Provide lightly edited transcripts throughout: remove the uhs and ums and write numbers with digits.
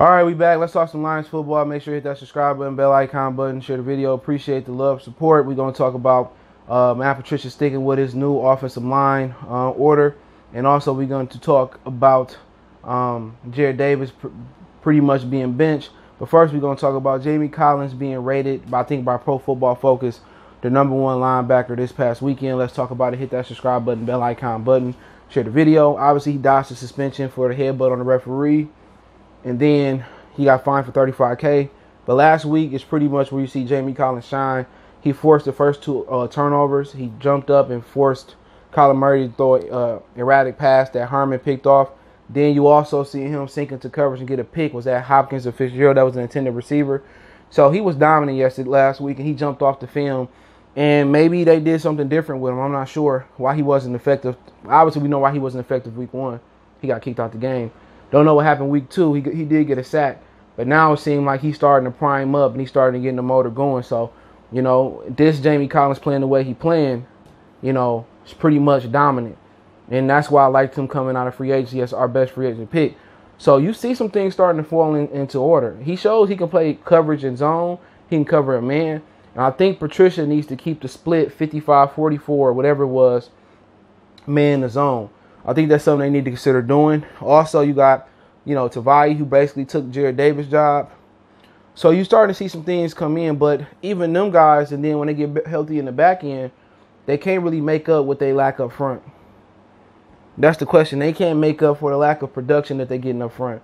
All right, we back. Let's talk some Lions football. Make sure you hit that subscribe button, bell icon button, share the video. Appreciate the love, support. We're going to talk about Matt Patricia sticking with his new offensive line order. And also we're going to talk about Jarrad Davis pretty much being benched. But first we're going to talk about Jamie Collins being rated, by Pro Football Focus, the #1 linebacker this past weekend. Let's talk about it. Hit that subscribe button, bell icon button, share the video. Obviously, he dodged the suspension for the headbutt on the referee. And then he got fined for $35K. But last week is pretty much where you see Jamie Collins shine. He forced the first two turnovers. He jumped up and forced Kyler Murray to throw an erratic pass that Harmon picked off. Then you also see him sink into coverage and get a pick. Was that Hopkins or Fitzgerald? That was an intended receiver. So he was dominant last week, and he jumped off the film. And maybe they did something different with him. I'm not sure why he wasn't effective. Obviously, we know why he wasn't effective week 1. He got kicked out the game. Don't know what happened week 2. He did get a sack. But now it seemed like he's starting to prime up and he's starting to get the motor going. So, this Jamie Collins playing the way he playing, is pretty much dominant. And that's why I liked him coming out of free agency as our best free agent pick. So you see some things starting to fall into order. He shows he can play coverage and zone. He can cover a man. And I think Patricia needs to keep the split 55-44 or whatever it was, man in the zone. I think that's something they need to consider doing. Also, you got, Tavai, who basically took Jarrad Davis' job. So you're starting to see some things come in, but even them guys, and then when they get healthy in the back end, they can't really make up what they lack up front. That's the question. They can't make up for the lack of production that they're getting up front.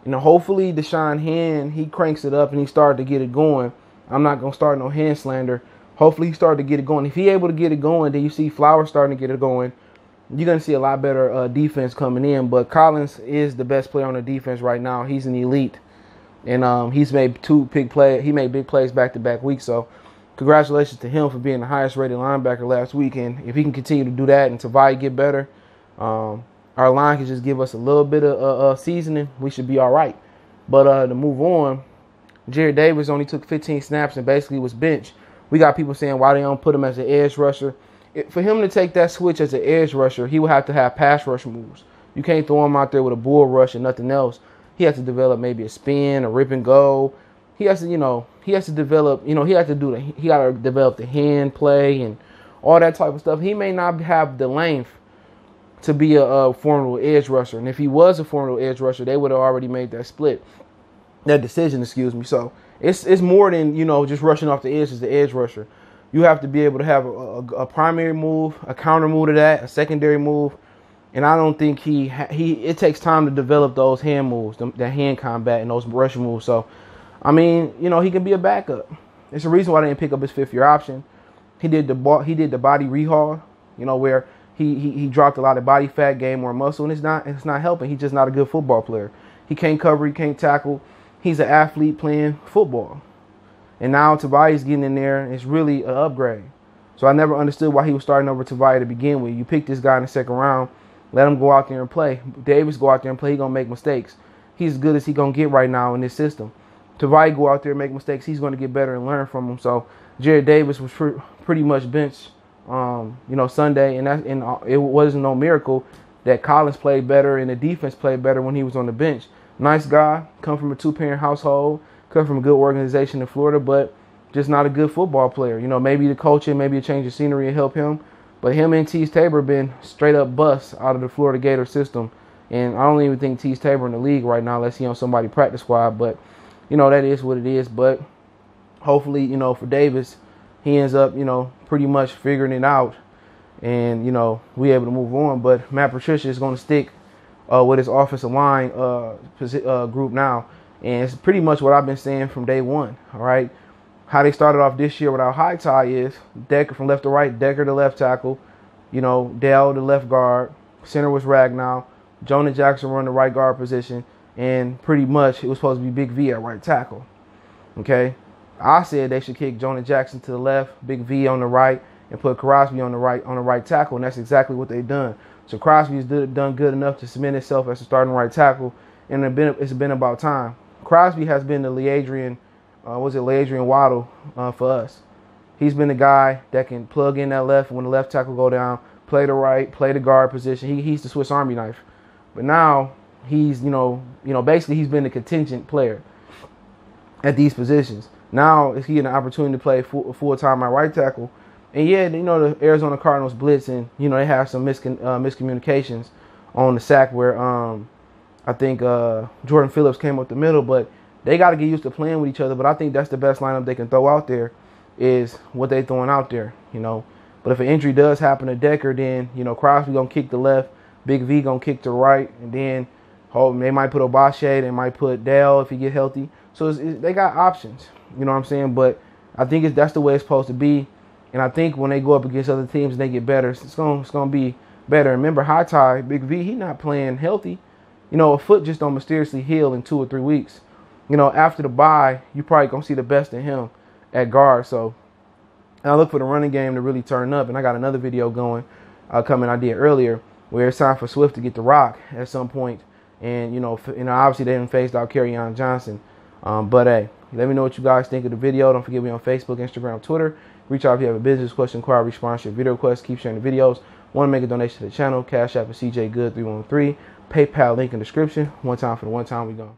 Hopefully Deshaun Hand, he cranks it up and he started to get it going. I'm not going to start no hand slander. Hopefully he started to get it going. If he able to get it going, then you see Flowers starting to get it going. You're going to see a lot better defense coming in. But Collins is the best player on the defense right now. He's an elite. And he's made big plays back-to-back weeks. So congratulations to him for being the highest-rated linebacker last week. And if he can continue to do that and Tavai get better, our line can just give us a little bit of seasoning. We should be all right. But to move on, Jarrad Davis only took 15 snaps and basically was benched. We got people saying why they don't put him as an edge rusher. For him to take that switch as an edge rusher, he would have to have pass rush moves. You can't throw him out there with a bull rush and nothing else. He has to develop maybe a spin, a rip and go. He has to, develop, he got to develop the hand play and all that type of stuff. He may not have the length to be a formidable edge rusher. And if he was a formidable edge rusher, they would have already made that decision, So it's more than, just rushing off the edge as the edge rusher. You have to be able to have a primary move, a counter move to that, a secondary move. And I don't think it takes time to develop those hand moves, the hand combat and those rush moves. So, he can be a backup. It's a reason why they didn't pick up his 5th-year option. He did the body rehaul, where he dropped a lot of body fat, gained more muscle, and it's not helping. He's just not a good football player. He can't cover, he can't tackle. He's an athlete playing football. And now Tavai's getting in there, and it's really an upgrade. So I never understood why he was starting over Tavai to begin with. You pick this guy in the 2nd round, let him go out there and play. Davis go out there and play, he's going to make mistakes. He's as good as he's going to get right now in this system. Tavai go out there and make mistakes, he's going to get better and learn from him. So Jarrad Davis was pretty much benched, Sunday, and it wasn't no miracle that Collins played better and the defense played better when he was on the bench. Nice guy, come from a 2-parent household. Come from a good organization in Florida, but just not a good football player. Maybe the coaching, maybe a change of scenery will help him. But him and Teez Tabor been straight up busts out of the Florida Gator system. And I don't even think Teez Tabor in the league right now unless he on somebody's practice squad. But, that is what it is. But hopefully, for Davis, he ends up, pretty much figuring it out. And, we able to move on. But Matt Patricia is going to stick with his offensive line group now. And it's pretty much what I've been saying from day one, all right? How they started off this year without high tie is Decker from left to right, Decker the left tackle, Dell the left guard, center was Ragnow, Jonah Jackson run the right guard position, and pretty much it was supposed to be Big V at right tackle, okay? I said they should kick Jonah Jackson to the left, Big V on the right, and put Crosby on the right tackle, and that's exactly what they've done. So Crosby's done good enough to cement himself as a starting right tackle, and it's been about time. Crosby has been the Leadrian Waddle for us. He's been the guy that can plug in that left when the left tackle go down, play the right, play the guard position. He's the Swiss Army knife. But now he's basically he's been a contingent player at these positions. Now is he an opportunity to play full time at right tackle? And yeah, the Arizona Cardinals blitz, and they have some miscommunications on the sack where I think Jordan Phillips came up the middle, but they got to get used to playing with each other. But I think that's the best lineup they can throw out there is what they throwing out there, But if an injury does happen to Decker, then Crosby gonna kick to left, Big V gonna kick to right, and then they might put Obashe, they might put Dell if he get healthy. So they got options, you know what I'm saying? But I think that's the way it's supposed to be. And I think when they go up against other teams and they get better, it's gonna be better. Remember, High Big V, he not playing healthy. A foot just don't mysteriously heal in 2 or 3 weeks. After the bye, you probably gonna see the best in him at guard. So I look for the running game to really turn up. And I got another video going coming I did earlier where it's time for Swift to get the rock at some point. And obviously they didn't phased out Kerryon Johnson. But hey, let me know what you guys think of the video. Don't forget me on Facebook, Instagram, Twitter. Reach out if you have a business question, inquiry, sponsorship, video request. Keep sharing the videos. Want to make a donation to the channel? Cash App is CJ Good 313. PayPal link in the description. One time for the one time we go.